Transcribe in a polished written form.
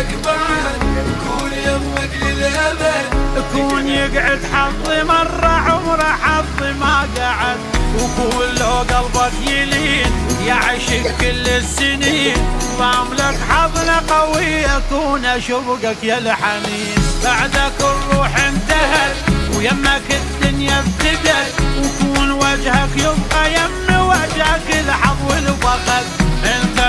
يمك بعد، كون يمك للأبد. كون يقعد حظي مرة عمره حظي ما قعد، وكون لو قلبك يلين يعشق كل السنين، ضاملك حظنا قوي يكون اشوقك يا الحنين. بعدك الروح انتهت ويمك الدنيا ابتدت، وكون وجهك يبقى يم وجهك الحظ والفخر. انت